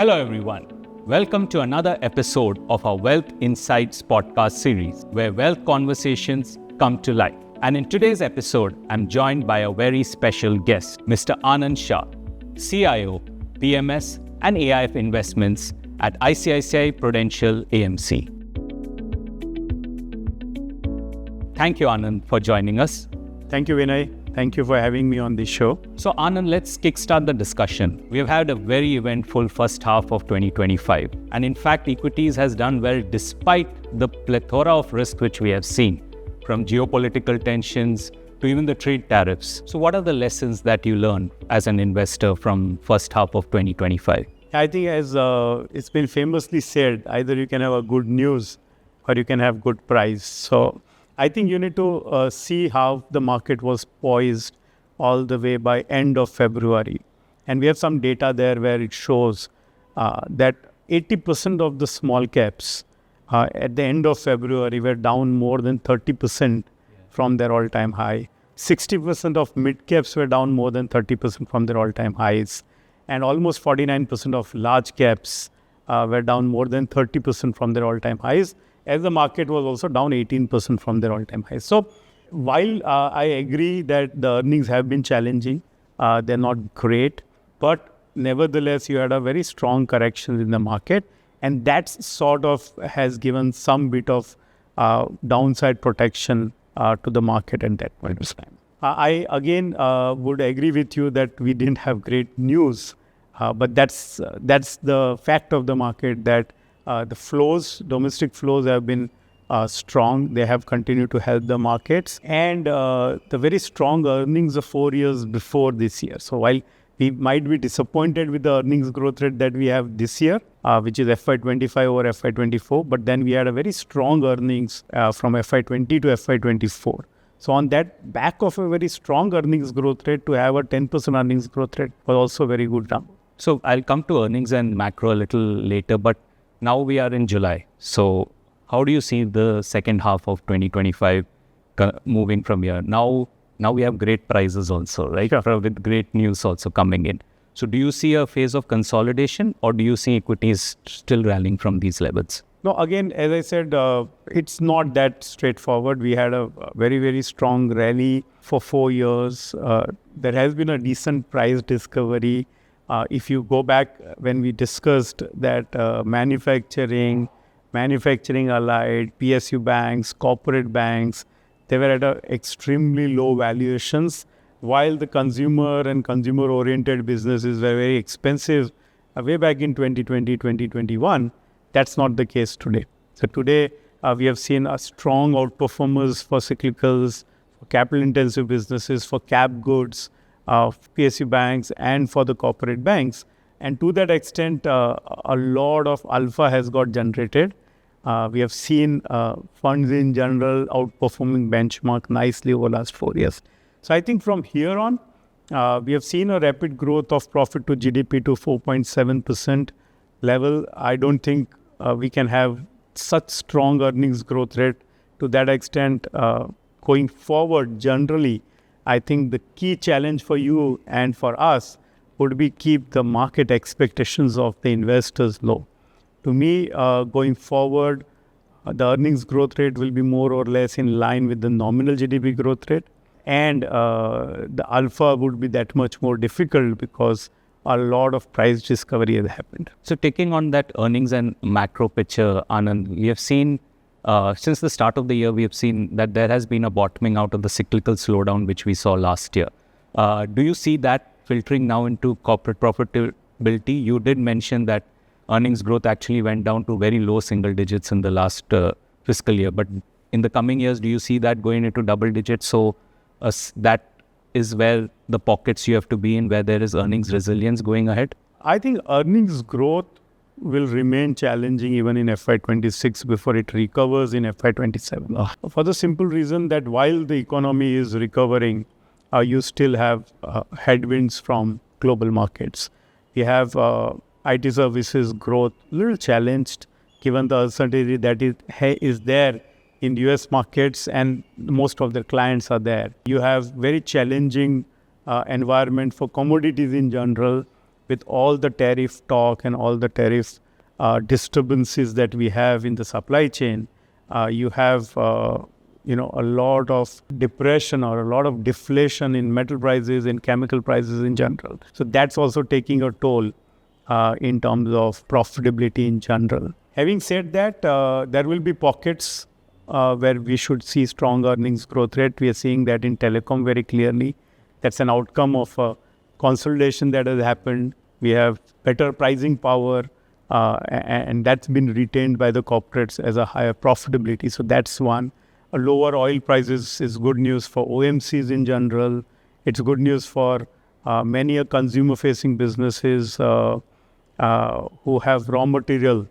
Hello everyone. Welcome to another episode of our Wealth Insights podcast series, where wealth conversations come to life. And in today's episode, I'm joined by a very special guest, Mr. Anand Shah, CIO, PMS and AIF Investments at ICICI Prudential AMC. Thank you, Anand, for joining us. Thank you, Vinay. Thank you for having me on this show. So, Anand, let's kickstart the discussion. We have had a very eventful first half of 2025. And in fact, equities has done well despite the plethora of risk which we have seen, from geopolitical tensions to even the trade tariffs. So what are the lessons that you learned as an investor from first half of 2025? I think as it's been famously said, either you can have a good news or you can have good price. So I think you need to see how the market was poised all the way by end of February. And we have some data there where it shows that 80% of the small caps at the end of February were down more than 30% from their all-time high. 60% of mid caps were down more than 30% from their all-time highs. And almost 49% of large caps were down more than 30% from their all-time highs, as the market was also down 18% from their all-time highs. So while I agree that the earnings have been challenging, they're not great, but nevertheless, you had a very strong correction in the market, and that sort of has given some bit of downside protection to the market at that point of time. I again would agree with you that we didn't have great news, but that's the fact of the market, that the flows, domestic flows have been strong. They have continued to help the markets, and the very strong earnings of 4 years before this year. So while we might be disappointed with the earnings growth rate that we have this year, which is FY25 over FY24, but then we had a very strong earnings from FY20 to FY24. So on that back of a very strong earnings growth rate, to have a 10% earnings growth rate was also very good number. So I'll come to earnings and macro a little later, but now we are in July. So how do you see the second half of 2025 moving from here? Now we have great prices also, right? Sure. With great news also coming in. So do you see a phase of consolidation, or do you see equities still rallying from these levels? No, again, as I said, it's not that straightforward. We had a very, very strong rally for 4 years. There has been a decent price discovery. If you go back when we discussed that manufacturing allied, PSU banks, corporate banks, they were at extremely low valuations, while the consumer and consumer-oriented businesses were very expensive way back in 2020, 2021. That's not the case today. So today, we have seen a strong outperformance for cyclicals, for capital-intensive businesses, for cap goods, PSU banks, and for the corporate banks. And to that extent, a lot of alpha has got generated. We have seen funds in general outperforming benchmark nicely over the last 4 years. So I think from here on, we have seen a rapid growth of profit to GDP to 4.7% level. I don't think we can have such strong earnings growth rate to that extent going forward. Generally, I think the key challenge for you and for us would be keep the market expectations of the investors low. To me, going forward, the earnings growth rate will be more or less in line with the nominal GDP growth rate, and the alpha would be that much more difficult because a lot of price discovery has happened. So taking on that earnings and macro picture, Anand, we have seen since the start of the year, we have seen that there has been a bottoming out of the cyclical slowdown which we saw last year. Do you see that filtering now into corporate profitability? You did mention that earnings growth actually went down to very low single digits in the last fiscal year. But in the coming years, do you see that going into double digits? So that is where the pockets you have to be in, where there is earnings resilience going ahead? I think earnings growth will remain challenging even in FY26 before it recovers in FY27. For the simple reason that while the economy is recovering, you still have headwinds from global markets. We have IT services growth a little challenged given the uncertainty that is there in US markets, and most of their clients are there. You have very challenging environment for commodities in general, with all the tariff talk and all the tariff disturbances that we have in the supply chain, you have a lot of depression or a lot of deflation in metal prices and chemical prices in general. So that's also taking a toll in terms of profitability in general. Having said that, there will be pockets where we should see strong earnings growth rate. We are seeing that in telecom very clearly. That's an outcome of a consolidation that has happened. We have better pricing power, and that's been retained by the corporates as a higher profitability. So that's one. A lower oil prices is good news for OMCs in general. It's good news for many consumer-facing businesses who have raw material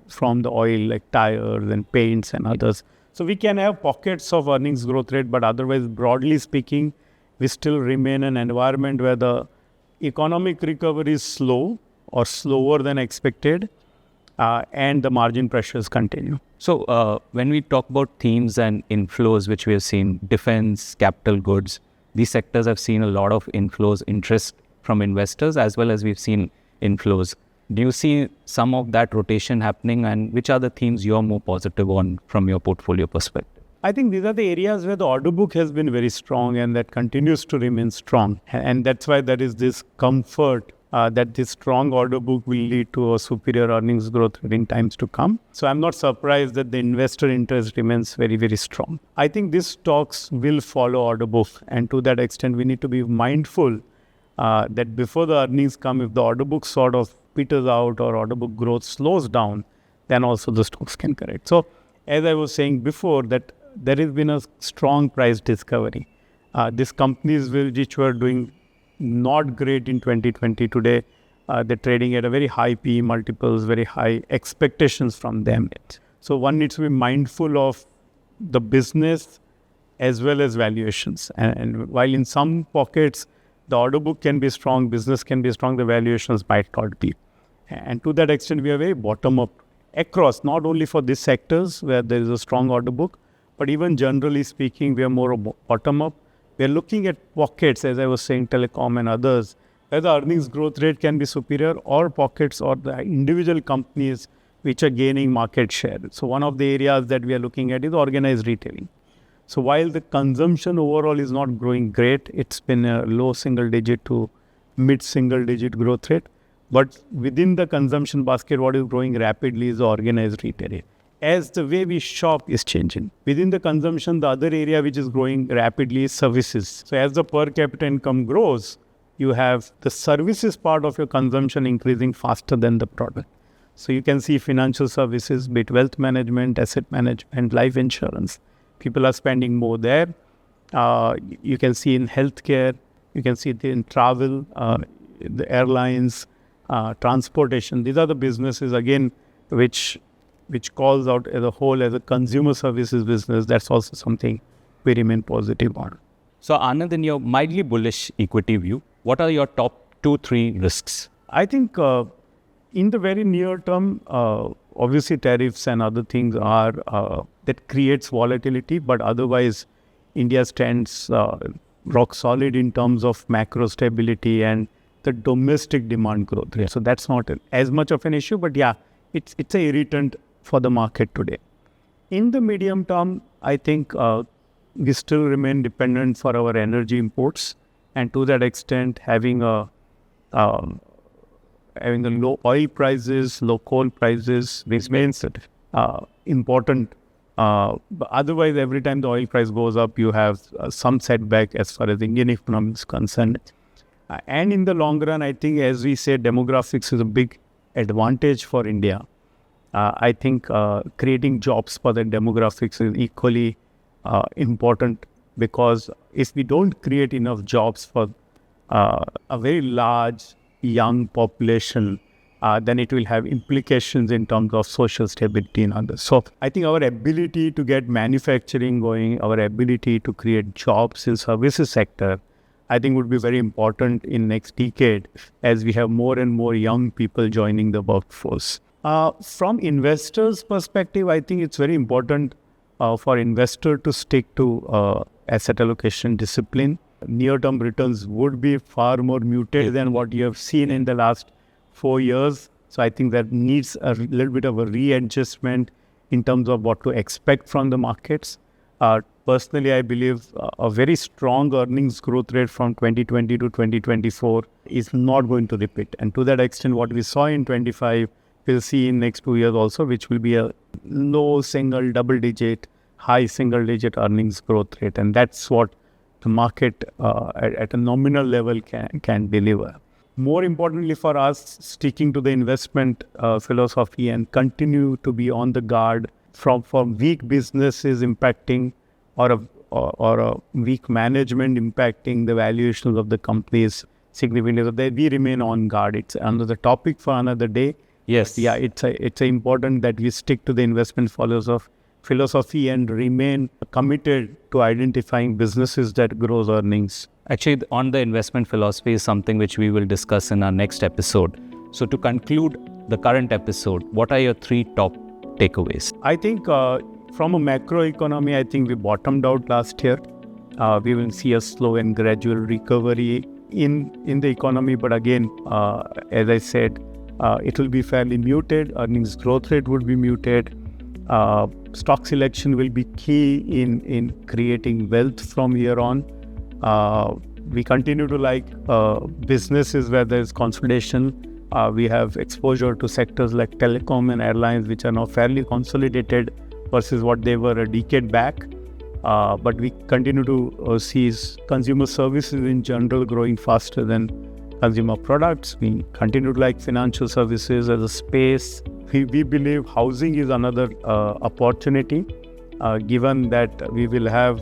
from the oil, like tires and paints and others. So we can have pockets of earnings growth rate, but otherwise, broadly speaking, we still remain in an environment where the economic recovery is slow or slower than expected, and the margin pressures continue. So when we talk about themes and inflows, which we have seen, defense, capital goods, these sectors have seen a lot of inflows, interest from investors, as well as we've seen inflows. Do you see some of that rotation happening, and which are the themes you're more positive on from your portfolio perspective? I think these are the areas where the order book has been very strong and that continues to remain strong. And that's why there is this comfort that this strong order book will lead to a superior earnings growth in times to come. So I'm not surprised that the investor interest remains very, very strong. I think these stocks will follow order book. And to that extent, we need to be mindful that before the earnings come, if the order book sort of peters out or order book growth slows down, then also the stocks can correct. So as I was saying before, that there has been a strong price discovery. These companies which were doing not great in 2020 today, they're trading at a very high PE multiples, very high expectations from them. So one needs to be mindful of the business as well as valuations. And while in some pockets, the order book can be strong, business can be strong, the valuations might not be. And to that extent, we are very bottom up across, not only for these sectors where there is a strong order book, but even generally speaking, we are more bottom up. We are looking at pockets, as I was saying, telecom and others, where the earnings growth rate can be superior, or pockets or the individual companies which are gaining market share. So one of the areas that we are looking at is organized retailing. So while the consumption overall is not growing great, it's been a low single digit to mid single digit growth rate. But within the consumption basket, what is growing rapidly is the organized retailing. As the way we shop is changing. Within the consumption, the other area which is growing rapidly is services. So as the per capita income grows, you have the services part of your consumption increasing faster than the product. So you can see financial services, be it wealth management, asset management, life insurance. People are spending more there. You can see in healthcare, you can see it in travel, the airlines, transportation. These are the businesses, again, which calls out as a whole as a consumer services business. That's also something we remain positive on. So Anand, in your mildly bullish equity view, what are your top 2-3 risks? I think in the very near term, obviously tariffs and other things are that creates volatility, but otherwise India stands rock solid in terms of macro stability and the domestic demand growth. Yeah. So that's not as much of an issue, but yeah, it's an irritant for the market today. In the medium term, I think we still remain dependent for our energy imports, and to that extent, having a low oil prices, low coal prices remains important. But otherwise, every time the oil price goes up, you have some setback as far as the Indian economy is concerned. And in the long run, I think, as we say, demographics is a big advantage for India. I think creating jobs for the demographics is equally important, because if we don't create enough jobs for a very large young population, then it will have implications in terms of social stability and others. So I think our ability to get manufacturing going, our ability to create jobs in services sector, I think would be very important in next decade as we have more and more young people joining the workforce. From investors' perspective, I think it's very important for investor to stick to asset allocation discipline. near-term returns would be far more muted than what you have seen in the last 4 years. So I think that needs a little bit of a readjustment in terms of what to expect from the markets. Personally, I believe a very strong earnings growth rate from 2020 to 2024 is not going to repeat. And to that extent, what we saw in 25, we'll see in next 2 years also, which will be a low single, double-digit, high single-digit earnings growth rate. And that's what the market at a nominal level can deliver. More importantly for us, sticking to the investment philosophy and continue to be on the guard from weak businesses impacting or a weak management impacting the valuations of the companies significantly. So we remain on guard. It's another topic for another day. Yes. But yeah, it's important that we stick to the investment philosophy and remain committed to identifying businesses that grows earnings. Actually, on the investment philosophy is something which we will discuss in our next episode. So to conclude the current episode, what are your 3 top takeaways? I think from a macroeconomy, I think we bottomed out last year. We will see a slow and gradual recovery in the economy. But again, as I said, it will be fairly muted. Earnings growth rate would be muted. Stock selection will be key in creating wealth from here on. We continue to like businesses where there is consolidation. We have exposure to sectors like telecom and airlines, which are now fairly consolidated versus what they were a decade back. But we continue to see consumer services in general growing faster than consumer products. We continue to like financial services as a space. We believe housing is another opportunity, given that we will have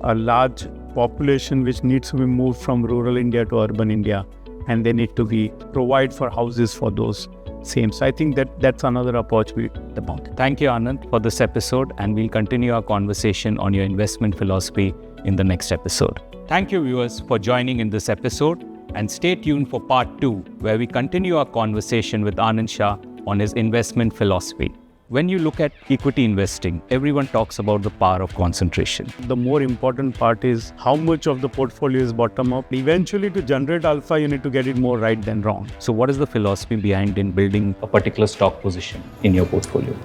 a large population which needs to be moved from rural India to urban India, and they need to be provide for houses for those same. So I think that's another opportunity. Thank you, Anand, for this episode, and we'll continue our conversation on your investment philosophy in the next episode. Thank you, viewers, for joining in this episode, and stay tuned for part 2, where we continue our conversation with Anand Shah on his investment philosophy. When you look at equity investing, everyone talks about the power of concentration. The more important part is how much of the portfolio is bottom up. Eventually, to generate alpha, you need to get it more right than wrong. So what is the philosophy behind in building a particular stock position in your portfolio?